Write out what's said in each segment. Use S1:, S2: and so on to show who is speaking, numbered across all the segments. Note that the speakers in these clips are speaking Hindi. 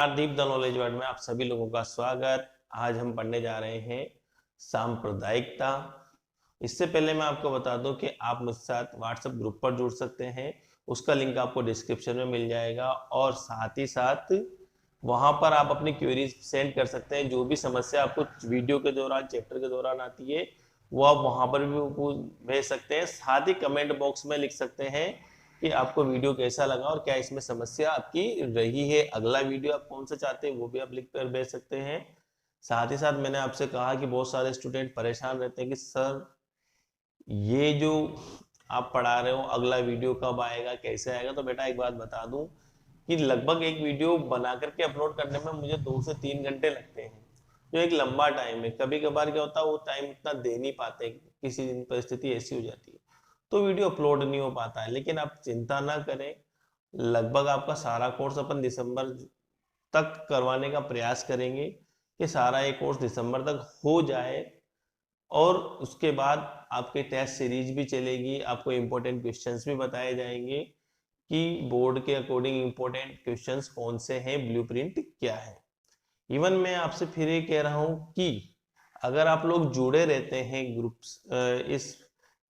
S1: डीप द नॉलेज वर्ल्ड में आप सभी लोगों का स्वागत। आज हम पढ़ने जा रहे हैं सांप्रदायिकता। इससे पहले मैं आपको बता दूं कि आप मुझसे साथ व्हाट्सएप ग्रुप पर जुड़ सकते हैं। उसका लिंक आपको डिस्क्रिप्शन में मिल जाएगा और साथ ही साथ वहां पर आप अपनी क्वेरीज सेंड कर सकते हैं। जो भी समस्या आपको वीडियो के दौरान, चैप्टर के दौरान आती है, वो आप वहां पर भी भेज सकते हैं। साथ ही कमेंट बॉक्स में लिख सकते हैं कि आपको वीडियो कैसा लगा और क्या इसमें समस्या आपकी रही है। अगला वीडियो आप कौन सा चाहते हैं वो भी आप लिख कर भेज सकते हैं। साथ ही साथ मैंने आपसे कहा कि बहुत सारे स्टूडेंट परेशान रहते हैं कि सर ये जो आप पढ़ा रहे हो अगला वीडियो कब आएगा, कैसे आएगा। तो बेटा एक बात बता दूं कि लगभग एक वीडियो बना करके अपलोड करने में मुझे 2 से 3 घंटे लगते हैं, जो एक लंबा टाइम है। कभी कभार क्या होता है वो टाइम इतना दे नहीं पाते, किसी दिन परिस्थिति ऐसी हो जाती है तो वीडियो अपलोड नहीं हो पाता है। लेकिन आप चिंता ना करें, लगभग आपका सारा कोर्स अपन दिसंबर तक करवाने का प्रयास करेंगे कि सारा ये कोर्स दिसंबर तक हो जाए। और उसके बाद आपके टेस्ट सीरीज भी चलेगी, आपको इंपॉर्टेंट क्वेश्चंस भी बताए जाएंगे कि बोर्ड के अकॉर्डिंग इंपॉर्टेंट क्वेश्चंस कौन से हैं, ब्लूप्रिंट क्या है। इवन मैं आपसे फिर ये कह रहा हूं कि अगर आप लोग जुड़े रहते हैं ग्रुप्स इस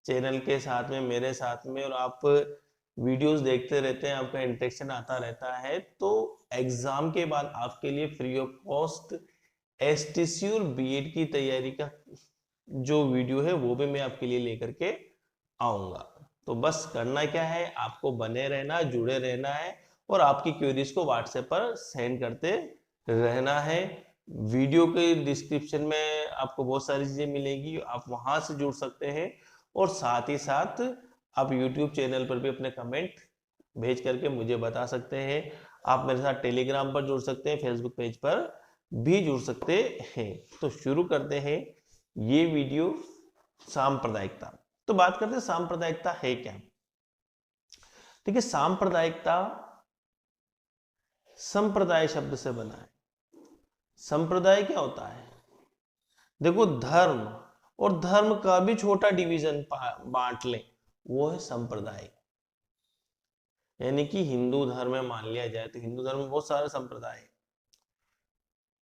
S1: चैनल के साथ में, मेरे साथ में, और आप वीडियोस देखते रहते हैं, आपका इंटरेक्शन आता रहता है, तो एग्जाम के बाद आपके लिए फ्री ऑफ कॉस्ट एसटीसी और बीएड की तैयारी का जो वीडियो है वो भी मैं आपके लिए लेकर के आऊंगा। तो बस करना क्या है, आपको बने रहना, जुड़े रहना है और आपकी क्वेरीज को व्हाट्सएप पर सेंड करते रहना है। वीडियो के डिस्क्रिप्शन में आपको बहुत सारी चीजें मिलेगी, आप वहां से जुड़ सकते हैं। और साथ ही साथ आप यूट्यूब चैनल पर भी अपने कमेंट भेज करके मुझे बता सकते हैं। आप मेरे साथ टेलीग्राम पर जुड़ सकते हैं, फेसबुक पेज पर भी जुड़ सकते हैं। तो शुरू करते हैं ये वीडियो सांप्रदायिकता। तो बात करते हैं सांप्रदायिकता है क्या। देखिए, सांप्रदायिकता संप्रदाय शब्द से बना है। संप्रदाय क्या होता है? देखो, धर्म और धर्म का भी छोटा डिवीजन बांट ले, वो है संप्रदाय। यानी कि हिंदू धर्म में मान लिया जाए तो हिंदू धर्म में बहुत सारे संप्रदाय है,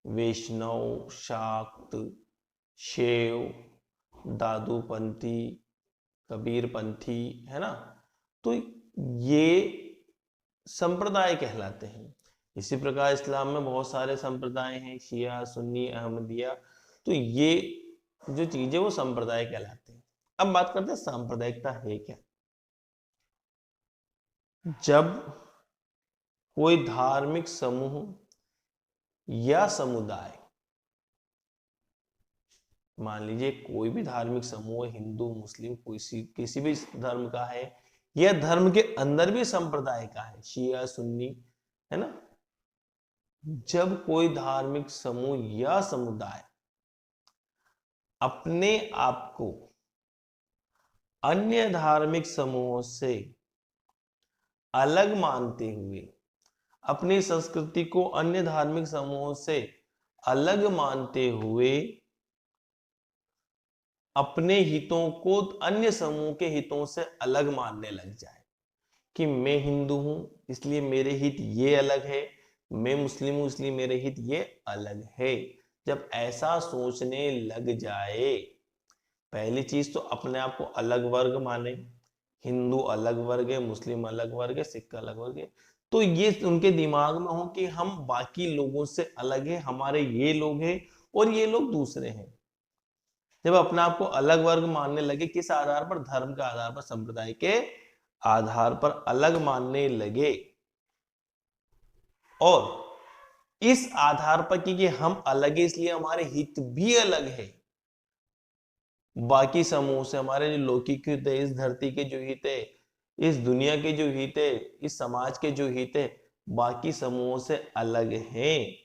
S1: वैष्णव, शाक्त, शैव, दादूपंथी, कबीरपंथी, है ना। तो ये संप्रदाय कहलाते हैं। इसी प्रकार इस्लाम में बहुत सारे संप्रदाय हैं, शिया, सुन्नी, अहमदिया। तो ये जो चीजें वो संप्रदाय कहलाते हैं। अब बात करते हैं सांप्रदायिकता है क्या। जब कोई धार्मिक समूह या समुदाय, मान लीजिए कोई भी धार्मिक समूह, हिंदू, मुस्लिम, किसी भी धर्म का है, या धर्म के अंदर भी संप्रदाय का है, शिया, सुन्नी, है ना। जब कोई धार्मिक समूह या समुदाय अपने आप को अन्य धार्मिक समूहों से अलग मानते हुए, अपनी संस्कृति को अन्य धार्मिक समूहों से अलग मानते हुए, अपने हितों को अन्य समूह के हितों से अलग मानने लग जाए कि मैं हिंदू हूं इसलिए मेरे हित ये अलग है, मैं मुस्लिम हूं इसलिए मेरे हित ये अलग है। जब ऐसा सोचने लग जाए, पहली चीज तो अपने आप को अलग वर्ग माने। हिंदू अलग वर्ग है, मुस्लिम अलग वर्ग है, सिख अलग वर्ग है। तो ये उनके दिमाग में हो कि हम बाकी लोगों से अलग है, हमारे ये लोग हैं और ये लोग दूसरे हैं। जब अपने आप को अलग वर्ग मानने लगे, किस आधार पर? धर्म के आधार पर, संप्रदाय के आधार पर अलग मानने लगे। और इस आधार पर कि हम अलग है इसलिए हमारे हित भी अलग है, बाकी समूह से हमारे जो लौकिक हित है, इस धरती के जो हित है, इस दुनिया के जो हित है, इस समाज के जो हित है, बाकी समूहों से अलग हैं।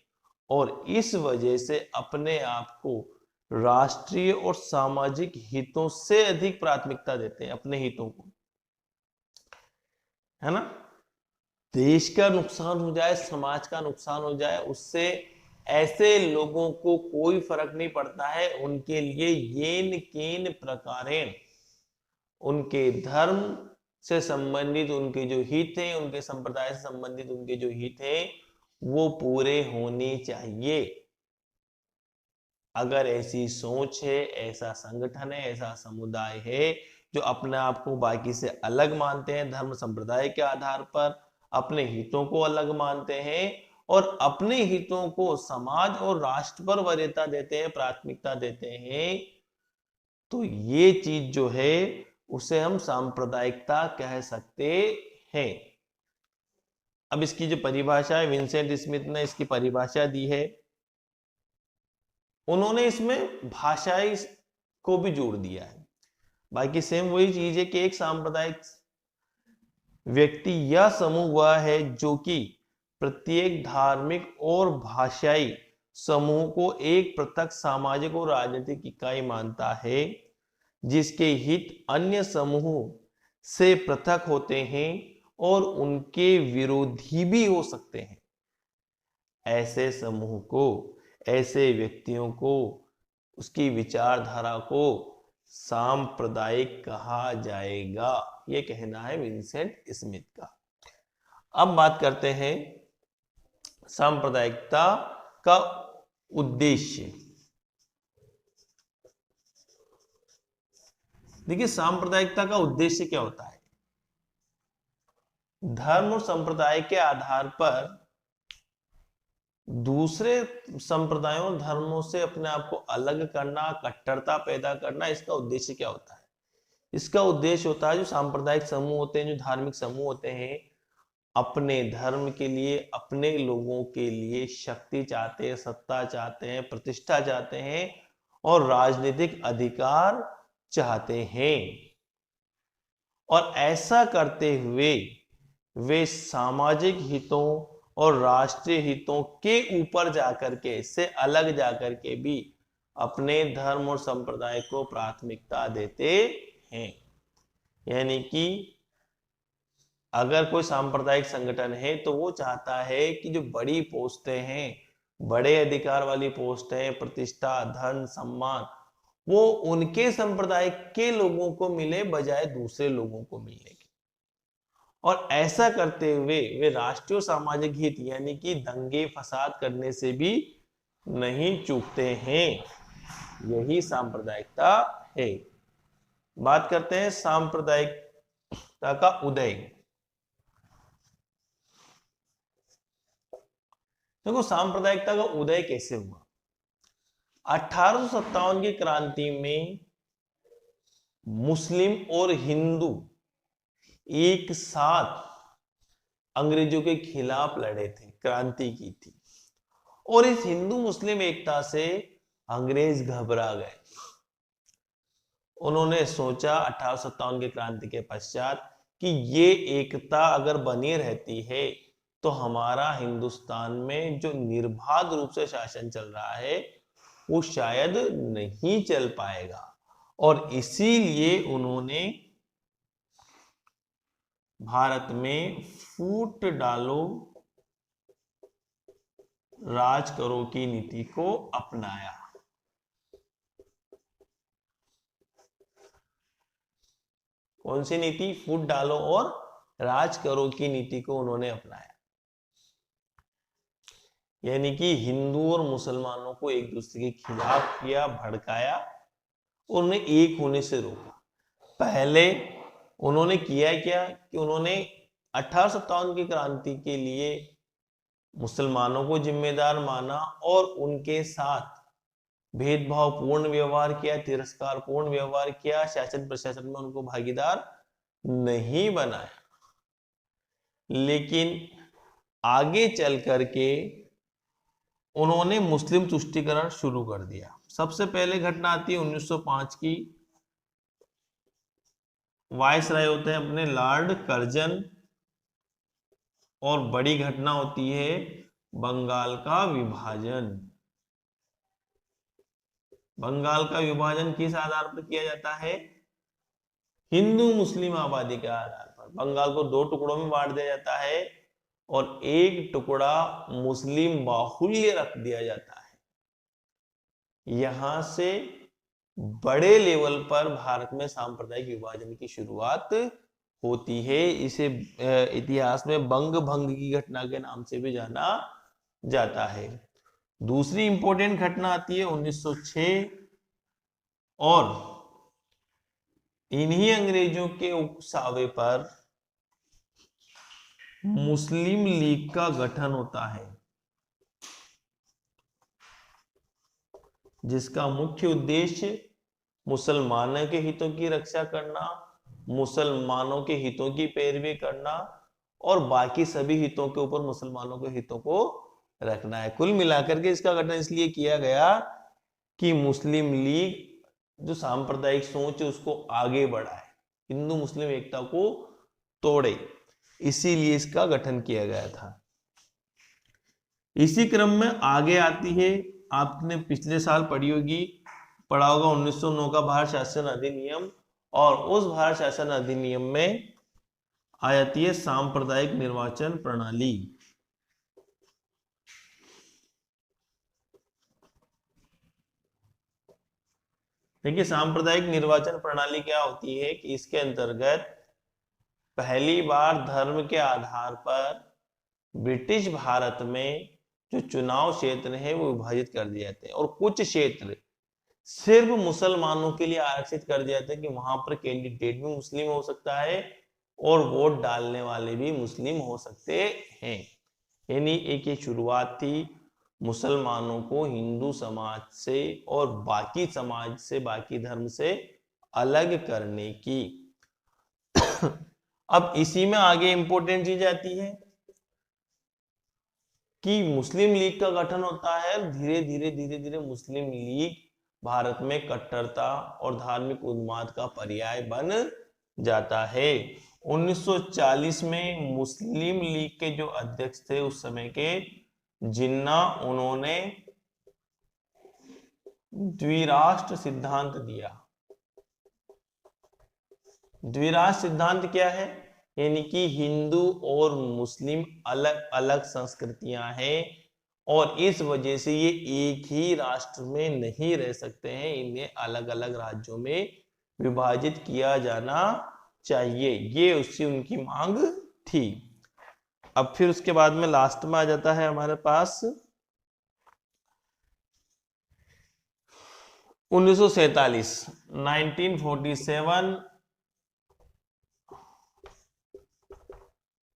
S1: और इस वजह से अपने आप को राष्ट्रीय और सामाजिक हितों से अधिक प्राथमिकता देते हैं, अपने हितों को, है ना। देश का नुकसान हो जाए, समाज का नुकसान हो जाए, उससे ऐसे लोगों को कोई फर्क नहीं पड़ता है। उनके लिए येन केन प्रकारेण उनके धर्म से संबंधित उनके जो हित हैं, उनके संप्रदाय से संबंधित उनके जो हित हैं, वो पूरे होने चाहिए। अगर ऐसी सोच है, ऐसा संगठन है, ऐसा समुदाय है जो अपने आप को बाकी से अलग मानते हैं, धर्म संप्रदाय के आधार पर अपने हितों को अलग मानते हैं और अपने हितों को समाज और राष्ट्र पर वरीयता देते हैं, प्राथमिकता देते हैं, तो ये चीज जो है उसे हम सांप्रदायिकता कह सकते हैं। अब इसकी जो परिभाषा है, विंसेंट स्मिथ ने इसकी परिभाषा दी है। उन्होंने इसमें भाषाई को भी जोड़ दिया है। बाकी सेम वही चीज है कि एक सांप्रदायिक व्यक्ति या समूह वह है जो कि प्रत्येक धार्मिक और भाषाई समूह को एक पृथक सामाजिक और राजनीतिक इकाई मानता है, जिसके हित अन्य समूह से पृथक होते हैं और उनके विरोधी भी हो सकते हैं। ऐसे समूह को, ऐसे व्यक्तियों को, उसकी विचारधारा को सांप्रदायिक कहा जाएगा, यह कहना है विंसेंट स्मिथ का। अब बात करते हैं सांप्रदायिकता का उद्देश्य। देखिए, सांप्रदायिकता का उद्देश्य क्या होता है? धर्म और संप्रदाय के आधार पर दूसरे संप्रदायों और धर्मों से अपने आप को अलग करना, कट्टरता पैदा करना, इसका उद्देश्य क्या होता है? इसका उद्देश्य होता है, जो सांप्रदायिक समूह होते हैं, जो धार्मिक समूह होते हैं, अपने धर्म के लिए, अपने लोगों के लिए शक्ति चाहते हैं, सत्ता चाहते हैं, प्रतिष्ठा चाहते हैं और राजनीतिक अधिकार चाहते हैं। और ऐसा करते हुए वे सामाजिक हितों और राष्ट्रीय हितों के ऊपर जाकर के, इससे अलग जाकर के भी अपने धर्म और संप्रदाय को प्राथमिकता देते हैं। यानी कि अगर कोई सांप्रदायिक संगठन है तो वो चाहता है कि जो बड़ी पोस्टें हैं, बड़े अधिकार वाली पोस्ट है, प्रतिष्ठा, धन, सम्मान, वो उनके संप्रदाय के लोगों को मिले बजाय दूसरे लोगों को मिलने की। और ऐसा करते हुए वे राष्ट्रीय और सामाजिक हित यानी कि दंगे फसाद करने से भी नहीं चूकते हैं। यही सांप्रदायिकता है। बात करते हैं सांप्रदायिकता का उदय। देखो, सांप्रदायिकता का उदय कैसे हुआ? 1857 की क्रांति में मुस्लिम और हिंदू एक साथ अंग्रेजों के खिलाफ लड़े थे, क्रांति की थी, और इस हिंदू मुस्लिम एकता से अंग्रेज घबरा गए। उन्होंने सोचा 1857 की क्रांति के पश्चात कि ये एकता अगर बनी रहती है तो हमारा हिंदुस्तान में जो निर्बाध रूप से शासन चल रहा है वो शायद नहीं चल पाएगा। और इसीलिए उन्होंने भारत में फूट डालो राज करो की नीति को अपनाया। कौन सी नीति? फूट डालो और राज करो की नीति को उन्होंने अपनाया। यानी कि हिंदू और मुसलमानों को एक दूसरे के खिलाफ किया, भड़काया, उन्हें एक होने से रोका। पहले उन्होंने किया क्या कि उन्होंने 1857 की क्रांति के लिए मुसलमानों को जिम्मेदार माना और उनके साथ भेदभावपूर्ण व्यवहार किया, तिरस्कारपूर्ण व्यवहार किया, शासन प्रशासन में उनको भागीदार नहीं बनाया। लेकिन आगे चल करके उन्होंने मुस्लिम तुष्टीकरण शुरू कर दिया। सबसे पहले घटना आती है 1905 की। वायसराय होते हैं अपने लॉर्ड कर्जन, और बड़ी घटना होती है बंगाल का विभाजन। बंगाल का विभाजन किस आधार पर किया जाता है? हिंदू मुस्लिम आबादी के आधार पर। बंगाल को 2 टुकड़ों में बांट दिया जाता है और एक टुकड़ा मुस्लिम बाहुल्य रख दिया जाता है। यहां से बड़े लेवल पर भारत में सांप्रदायिक विभाजन की शुरुआत होती है। इसे इतिहास में बंग भंग की घटना के नाम से भी जाना जाता है। दूसरी इंपॉर्टेंट घटना आती है 1906 और इन्हीं अंग्रेजों के उकसावे पर मुस्लिम लीग का गठन होता है, जिसका मुख्य उद्देश्य मुसलमानों के हितों की रक्षा करना, मुसलमानों के हितों की पैरवी करना और बाकी सभी हितों के ऊपर मुसलमानों के हितों को रखना है। कुल मिलाकर के इसका गठन इसलिए किया गया कि मुस्लिम लीग जो सांप्रदायिक सोच है उसको आगे बढ़ाए, हिंदू मुस्लिम एकता को तोड़े, इसीलिए इसका गठन किया गया था। इसी क्रम में आगे आती है, आपने पिछले साल पढ़ा होगा 1909 का भारत शासन अधिनियम, और उस भारत शासन अधिनियम में आ जाती है सांप्रदायिक निर्वाचन प्रणाली। देखिए सांप्रदायिक निर्वाचन प्रणाली क्या होती है कि इसके अंतर्गत पहली बार धर्म के आधार पर ब्रिटिश भारत में जो चुनाव क्षेत्र है वो विभाजित कर दिए जाते हैं और कुछ क्षेत्र सिर्फ मुसलमानों के लिए आरक्षित कर दिया जाता है कि वहां पर कैंडिडेट भी मुस्लिम हो सकता है और वोट डालने वाले भी मुस्लिम हो सकते हैं। यानी एक ये शुरुआत थी मुसलमानों को हिंदू समाज से और बाकी समाज से, बाकी धर्म से अलग करने की। अब इसी में आगे इंपॉर्टेंट चीज आती है कि मुस्लिम लीग का गठन होता है। धीरे धीरे मुस्लिम लीग भारत में कट्टरता और धार्मिक उन्माद का पर्याय बन जाता है। 1940 में मुस्लिम लीग के जो अध्यक्ष थे उस समय के जिन्ना, उन्होंने द्विराष्ट्र सिद्धांत दिया। द्विराष्ट्र सिद्धांत क्या है? यानी कि हिंदू और मुस्लिम अलग अलग संस्कृतियां हैं और इस वजह से ये एक ही राष्ट्र में नहीं रह सकते हैं, इन्हें अलग अलग राज्यों में विभाजित किया जाना चाहिए। ये उससे उनकी मांग थी। अब फिर उसके बाद में लास्ट में आ जाता है हमारे पास 1947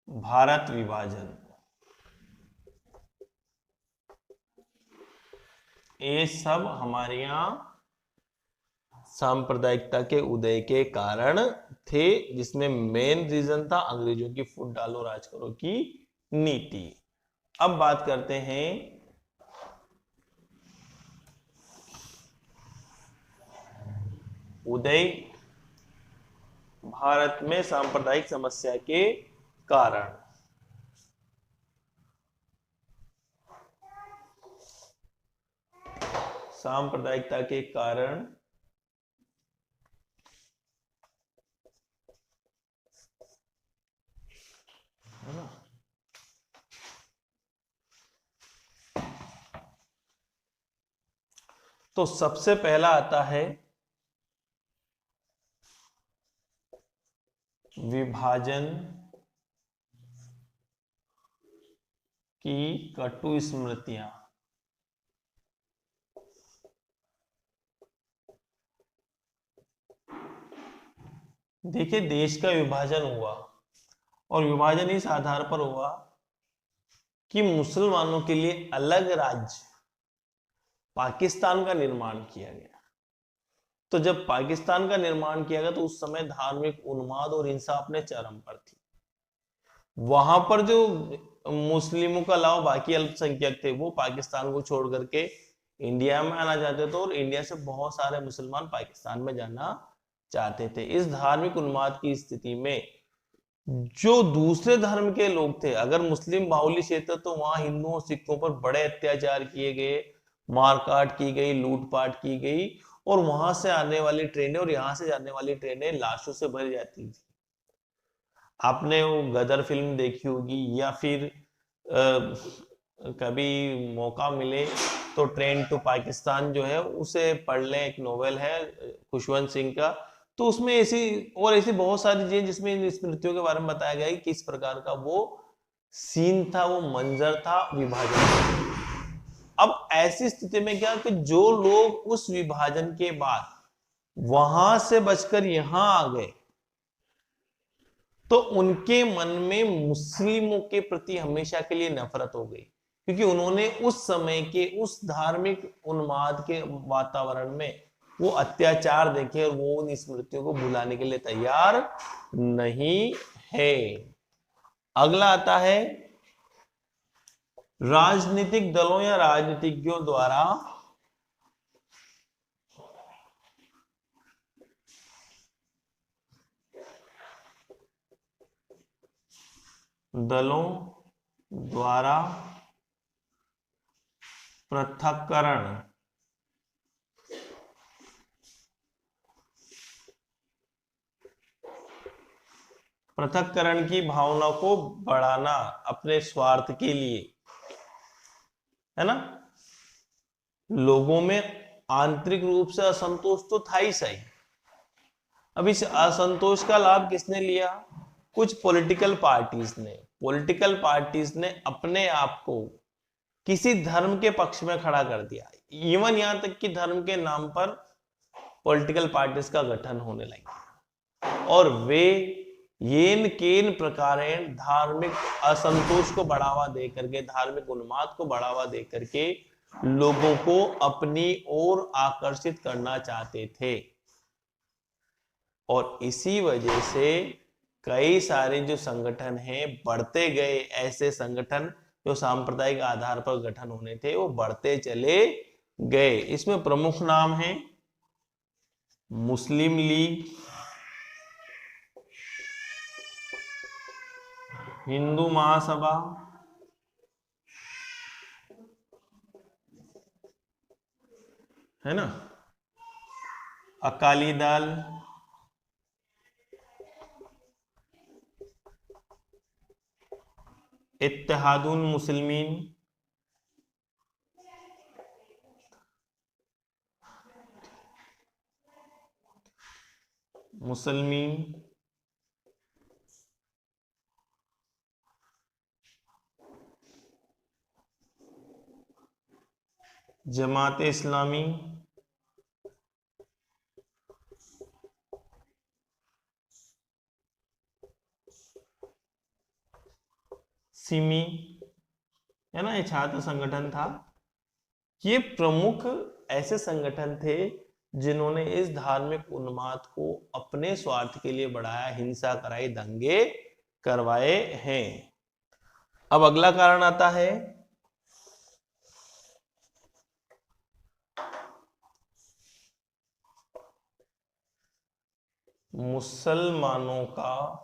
S1: भारत विभाजन। ये सब हमारे यहां सांप्रदायिकता के उदय के कारण थे, जिसमें मेन रीजन था अंग्रेजों की फुट डालो राज करो की नीति। अब बात करते हैं उदय भारत में सांप्रदायिक समस्या के कारण। सांप्रदायिकता के कारण है ना, तो सबसे पहला आता है विभाजन की कटु स्मृतियां। देखिए देश का विभाजन हुआ और विभाजन इस आधार पर हुआ कि मुसलमानों के लिए अलग राज्य पाकिस्तान का निर्माण किया गया। तो जब पाकिस्तान का निर्माण किया गया तो उस समय धार्मिक उन्माद और हिंसा अपने चरम पर थी। वहां पर जो मुस्लिमों का अलावा बाकी अल्पसंख्यक थे वो पाकिस्तान को छोड़ करके इंडिया में आना चाहते थे और इंडिया से बहुत सारे मुसलमान पाकिस्तान में जाना चाहते थे। इस धार्मिक उन्माद की स्थिति में जो दूसरे धर्म के लोग थे, अगर मुस्लिम बाहुल्य क्षेत्र तो वहां हिंदुओं और सिखों पर बड़े अत्याचार किए गए, मारकाट की गई, लूटपाट की गई और वहां से आने वाली ट्रेनें और यहां से जाने वाली ट्रेनें लाशों से भरी जाती थी। आपने वो गदर फिल्म देखी होगी या फिर कभी मौका मिले तो ट्रेन टू पाकिस्तान जो है उसे पढ़ लें, एक नोवेल है खुशवंत सिंह का। तो उसमें ऐसी बहुत सारी चीजें जिसमें इन स्मृतियों के बारे में बताया गया है कि किस प्रकार का वो सीन था, वो मंजर था विभाजन। अब ऐसी स्थिति में क्या कि जो लोग उस विभाजन के बाद वहां से बचकर यहां आ गए, तो उनके मन में मुस्लिमों के प्रति हमेशा के लिए नफरत हो गई, क्योंकि उन्होंने उस समय के उस धार्मिक उन्माद के वातावरण में वो अत्याचार देखे और वो उन स्मृतियों को भुलाने के लिए तैयार नहीं है। अगला आता है राजनीतिक दलों या राजनीतिज्ञों द्वारा पृथक्करण। पृथक्करण की भावना को बढ़ाना अपने स्वार्थ के लिए, है ना। लोगों में आंतरिक रूप से असंतोष तो था ही सही। अब इस असंतोष का लाभ किसने लिया? कुछ पॉलिटिकल पार्टीज ने अपने आप को किसी धर्म के पक्ष में खड़ा कर दिया। इवन यहां तक कि धर्म के नाम पर पॉलिटिकल पार्टीज का गठन होने लगा और वे येन केन प्रकारेण धार्मिक असंतोष को बढ़ावा देकर के, धार्मिक उन्माद को बढ़ावा देकर के लोगों को अपनी ओर आकर्षित करना चाहते थे। और इसी वजह से कई सारे जो संगठन हैं बढ़ते गए, ऐसे संगठन जो सांप्रदायिक आधार पर गठन होने थे वो बढ़ते चले गए। इसमें प्रमुख नाम है मुस्लिम लीग, हिंदू महासभा, है ना, अकाली दल, इत्तेहादुल मुस्लिमीन, मुसलमीन, जमात इस्लामी, सिमी, है ना, ये छात्र संगठन था। ये प्रमुख ऐसे संगठन थे जिन्होंने इस धार्मिक उन्माद को अपने स्वार्थ के लिए बढ़ाया, हिंसा कराई, दंगे करवाए हैं। अब अगला कारण आता है मुसलमानों का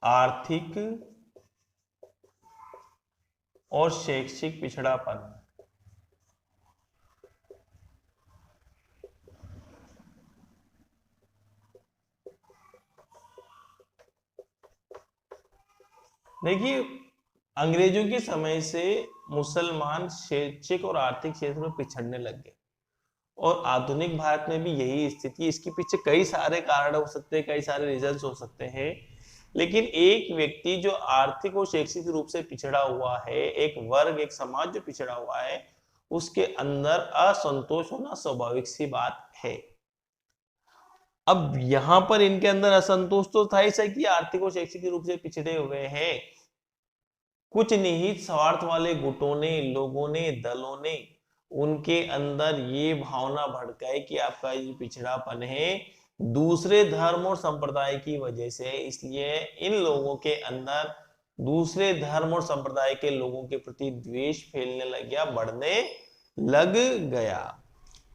S1: आर्थिक और शैक्षिक पिछड़ापन। देखिए, अंग्रेजों के समय से मुसलमान शैक्षिक और आर्थिक क्षेत्र में पिछड़ने लग गए और आधुनिक भारत में भी यही स्थिति। इसके पीछे कई सारे कारण हो सकते हैं, कई सारे रीजंस हो सकते हैं, लेकिन एक व्यक्ति जो आर्थिक और शैक्षिक रूप से पिछड़ा हुआ है, एक वर्ग, एक समाज जो पिछड़ा हुआ है, उसके अंदर असंतोष होना स्वाभाविक सी बात है। अब यहां पर इनके अंदर असंतोष तो था ही सही कि आर्थिक और शैक्षिक रूप से पिछड़े हुए हैं। कुछ निहित स्वार्थ वाले गुटों ने, लोगों ने, दलों ने उनके अंदर ये भावना भड़काई कि आपका ये पिछड़ापन है दूसरे धर्म और संप्रदाय की वजह से, इसलिए इन लोगों के अंदर दूसरे धर्म और संप्रदाय के लोगों के प्रति द्वेष फैलने लग गया, बढ़ने लग गया।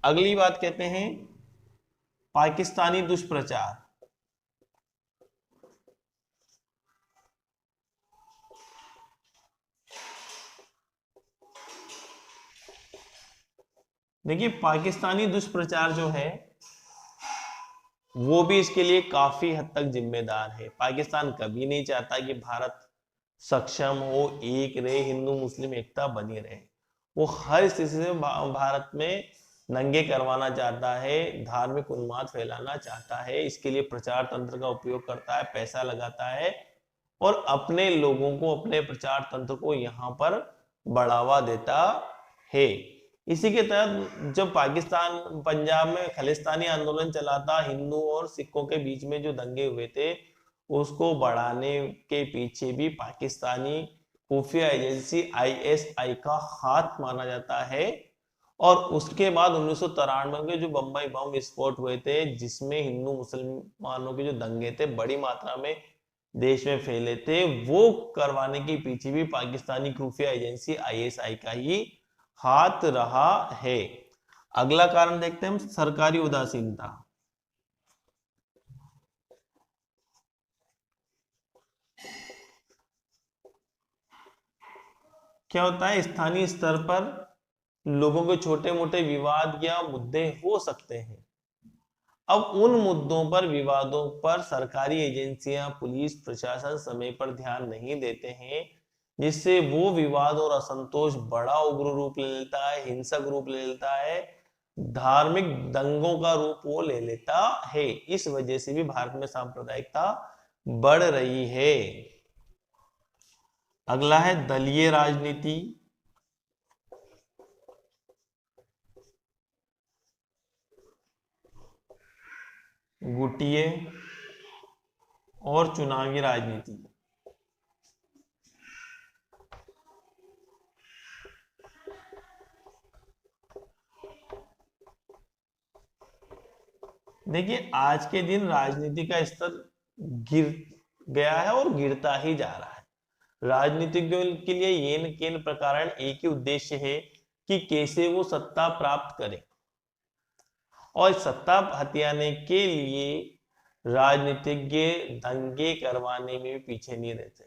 S1: अगली बात कहते हैं पाकिस्तानी दुष्प्रचार। देखिए, पाकिस्तानी दुष्प्रचार जो है वो भी इसके लिए काफी हद तक जिम्मेदार है। पाकिस्तान कभी नहीं चाहता कि भारत सक्षम हो, एक रहे, हिंदू मुस्लिम एकता बनी रहे। वो हर स्थिति में भारत में दंगे करवाना चाहता है, धार्मिक उन्माद फैलाना चाहता है, इसके लिए प्रचार तंत्र का उपयोग करता है, पैसा लगाता है और अपने लोगों को, अपने प्रचार तंत्र को यहाँ पर बढ़ावा देता है। इसी के तहत जब पाकिस्तान पंजाब में खालिस्तानी आंदोलन चला था, हिंदू और सिखों के बीच में जो दंगे हुए थे, उसको बढ़ाने के पीछे भी पाकिस्तानी खुफिया एजेंसी आईएसआई का हाथ माना जाता है। और उसके बाद 1993 के जो बम्बई बम विस्फोट हुए थे, जिसमें हिंदू मुसलमानों के जो दंगे थे बड़ी मात्रा में देश में फैले थे, वो करवाने के पीछे भी पाकिस्तानी खुफिया एजेंसी आईएसआई का ही हाथ रहा है। अगला कारण देखते हैं हम, सरकारी उदासीनता। क्या होता है, स्थानीय स्तर पर लोगों के छोटे मोटे विवाद या मुद्दे हो सकते हैं। अब उन मुद्दों पर, विवादों पर सरकारी एजेंसियां, पुलिस प्रशासन समय पर ध्यान नहीं देते हैं, जिससे वो विवाद और असंतोष बड़ा उग्र रूप ले लेता है, हिंसक रूप ले लेता है, धार्मिक दंगों का रूप वो ले लेता है। इस वजह से भी भारत में सांप्रदायिकता बढ़ रही है। अगला है दलीय राजनीति। गुटिये और चुनावी राजनीति। देखिए, आज के दिन राजनीति का स्तर गिर गया है और गिरता ही जा रहा है। राजनीतिज्ञों के लिए ये न केवल प्रकार एक ही उद्देश्य है कि कैसे वो सत्ता प्राप्त करें, और सत्ता हथियाने के लिए राजनीतिज्ञ दंगे करवाने में भी पीछे नहीं रहते।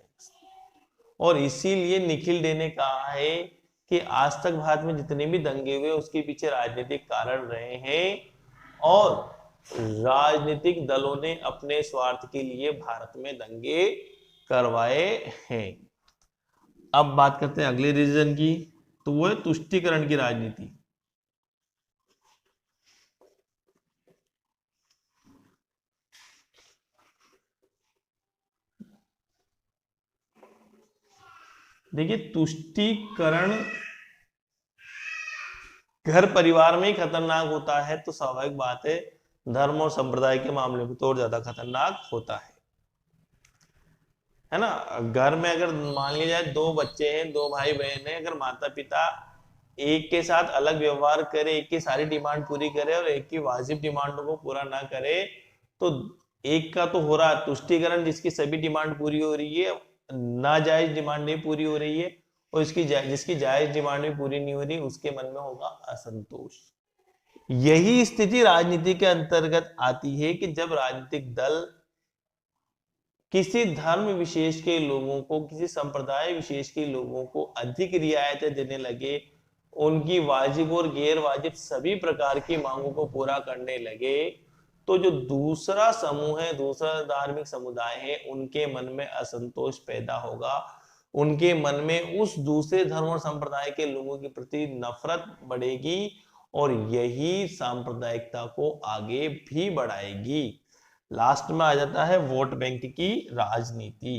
S1: और इसीलिए निखिल डे ने कहा है कि आज तक भारत में जितने भी दंगे हुए उसके पीछे राजनीतिक कारण रहे हैं, और राजनीतिक दलों ने अपने स्वार्थ के लिए भारत में दंगे करवाए हैं। अब बात करते हैं अगले रीजन की, तो वो है तुष्टीकरण की राजनीति। देखिए, तुष्टीकरण घर परिवार में ही खतरनाक होता है, तो स्वाभाविक बात है धर्म और संप्रदाय के मामले में तो और ज्यादा खतरनाक होता है ना। घर में अगर मान लिया जाए दो बच्चे हैं, दो भाई बहन हैं, अगर माता पिता एक के साथ अलग व्यवहार करे, एक की सारी डिमांड पूरी करे और एक की वाजिब डिमांडों को पूरा ना करे, तो एक का तो हो रहा है तुष्टीकरण, जिसकी सभी डिमांड पूरी हो रही है, नाजायज डिमांड नहीं पूरी हो रही है, और जिसकी जायज डिमांड भी पूरी नहीं हो रही, उसके मन में होगा असंतोष। यही स्थिति राजनीति के अंतर्गत आती है कि जब राजनीतिक दल किसी धर्म विशेष के लोगों को, किसी संप्रदाय विशेष के लोगों को अधिक रियायतें देने लगे, उनकी वाजिब और गैर वाजिब सभी प्रकार की मांगों को पूरा करने लगे, तो जो दूसरा समूह है, दूसरा धार्मिक समुदाय है, उनके मन में असंतोष पैदा होगा, उनके मन में उस दूसरे धर्म और संप्रदाय के लोगों के प्रति नफरत बढ़ेगी, और यही सांप्रदायिकता को आगे भी बढ़ाएगी। लास्ट में आ जाता है वोट बैंक की राजनीति।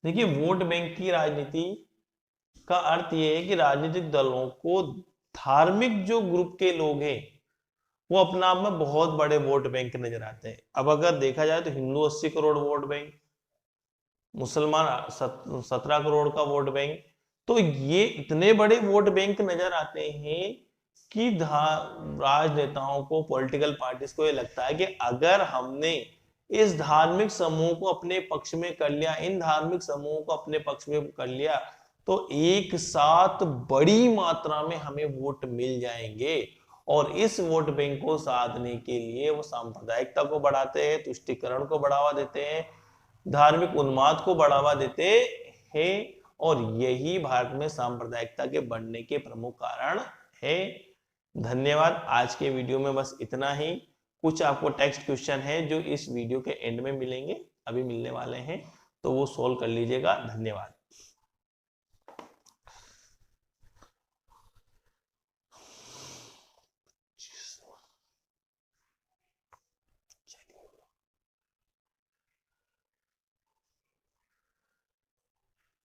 S1: देखिए, वोट बैंक की राजनीति का अर्थ यह है कि राजनीतिक दलों को धार्मिक जो ग्रुप के लोग हैं वो अपना आप में बहुत बड़े वोट बैंक नजर आते हैं। अब अगर देखा जाए तो हिंदू 80 करोड़ वोट बैंक, मुसलमान 17 करोड़ का वोट बैंक, तो ये इतने बड़े वोट बैंक नजर आते हैं कि राजनेताओं को, पॉलिटिकल पार्टीज को ये लगता है कि अगर हमने इस धार्मिक समूह को अपने पक्ष में कर लिया, इन धार्मिक समूहों को अपने पक्ष में कर लिया, तो एक साथ बड़ी मात्रा में हमें वोट मिल जाएंगे। और इस वोट बैंक को साधने के लिए वो सांप्रदायिकता को बढ़ाते हैं, तुष्टीकरण को बढ़ावा देते हैं, धार्मिक उन्माद को बढ़ावा देते हैं, और यही भारत में सांप्रदायिकता के बढ़ने के प्रमुख कारण है। धन्यवाद। आज के वीडियो में बस इतना ही। कुछ आपको टेक्स्ट क्वेश्चन है जो इस वीडियो के एंड में मिलेंगे, अभी मिलने वाले हैं, तो वो सोल्व कर लीजिएगा। धन्यवाद।